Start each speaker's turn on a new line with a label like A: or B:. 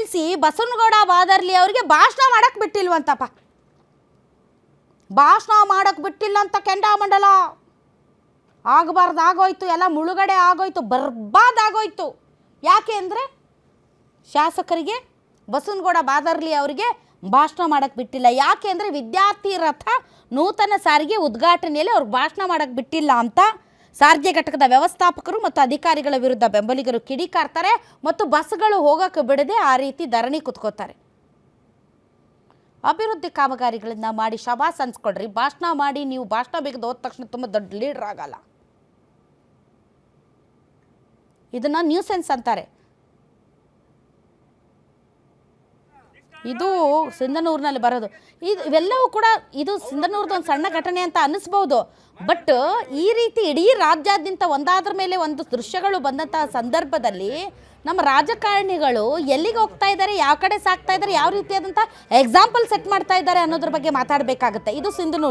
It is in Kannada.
A: ರೇಗಿಸಿ ಬಸವನಗೌಡ ಬಾದರ್ಲಿ ಅವರಿಗೆ ಭಾಷಣ ಮಾಡಕ್ಕೆ ಬಿಟ್ಟಿಲ್ವಂತಪ್ಪ. ಭಾಷಣ ಮಾಡಕ್ಕೆ ಬಿಟ್ಟಿಲ್ಲ ಅಂತ ಕೆಂಡಾಮಂಡಲ. ಆಗಬಾರ್ದು ಆಗೋಯ್ತು, ಎಲ್ಲ ಮುಳುಗಡೆ ಆಗೋಯ್ತು, ಬರ್ಬಾದಾಗೋಯ್ತು. ಯಾಕೆ ಅಂದರೆ ಶಾಸಕರಿಗೆ ಬಸವನಗೌಡ ಬಾದರ್ಲಿ ಅವರಿಗೆ ಭಾಷಣ ಮಾಡೋಕ್ಕೆ ಬಿಟ್ಟಿಲ್ಲ. ಯಾಕೆ ಅಂದರೆ ವಿದ್ಯಾರ್ಥಿ ರಥ ನೂತನ ಸಾರಿಗೆ ಉದ್ಘಾಟನೆಯಲ್ಲಿ ಅವ್ರಿಗೆ ಭಾಷಣ ಮಾಡೋಕ್ಕೆ ಬಿಟ್ಟಿಲ್ಲ ಅಂತ ಸಾರಿಗೆ ಘಟಕದ ವ್ಯವಸ್ಥಾಪಕರು ಮತ್ತು ಅಧಿಕಾರಿಗಳ ವಿರುದ್ಧ ಬೆಂಬಲಿಗರು ಕಿಡಿಕಾರ್ತಾರೆ ಮತ್ತು ಬಸ್ಗಳು ಹೋಗೋಕ್ಕೆ ಬಿಡದೆ ಆ ರೀತಿ ಧರಣಿ ಕುತ್ಕೋತಾರೆ. ಅಭಿವೃದ್ಧಿ ಕಾಮಗಾರಿಗಳನ್ನ ಮಾಡಿ ಶಬಾಸ್ ಅನ್ಸ್ಕೊಡ್ರಿ. ಭಾಷಣ ಮಾಡಿ ನೀವು ಭಾಷಣ ಬೇಕದ ಹೋದ ತಕ್ಷಣ ತುಂಬ ದೊಡ್ಡ ಲೀಡರ್ ಆಗಲ್ಲ. ಇದನ್ನು ನ್ಯೂಸೆನ್ಸ್ ಅಂತಾರೆ. ಇದು ಸಿಂಧನೂರಿನಲ್ಲಿ ಬರೋದು. ಇವೆಲ್ಲವೂ ಕೂಡ ಇದು ಸಿಂಧನೂರ್ದು ಒಂದು ಸಣ್ಣ ಘಟನೆ ಅಂತ ಅನ್ನಿಸ್ಬೋದು. ಬಟ್ ಈ ರೀತಿ ಇಡೀ ರಾಜ್ಯಾದ್ಯಂತ ಒಂದಾದ್ರ ಮೇಲೆ ಒಂದು ದೃಶ್ಯಗಳು ಬಂದಂತಹ ಸಂದರ್ಭದಲ್ಲಿ ನಮ್ಮ ರಾಜಕಾರಣಿಗಳು ಎಲ್ಲಿಗೆ ಹೋಗ್ತಾ ಇದ್ದಾರೆ, ಯಾವ ಕಡೆ ಸಾಕ್ತಾ ಇದ್ದಾರೆ, ಯಾವ ರೀತಿಯಾದಂಥ ಎಕ್ಸಾಂಪಲ್ ಸೆಟ್ ಮಾಡ್ತಾ ಇದ್ದಾರೆ ಅನ್ನೋದ್ರ ಬಗ್ಗೆ ಮಾತಾಡಬೇಕಾಗುತ್ತೆ. ಇದು ಸಿಂಧನೂರು.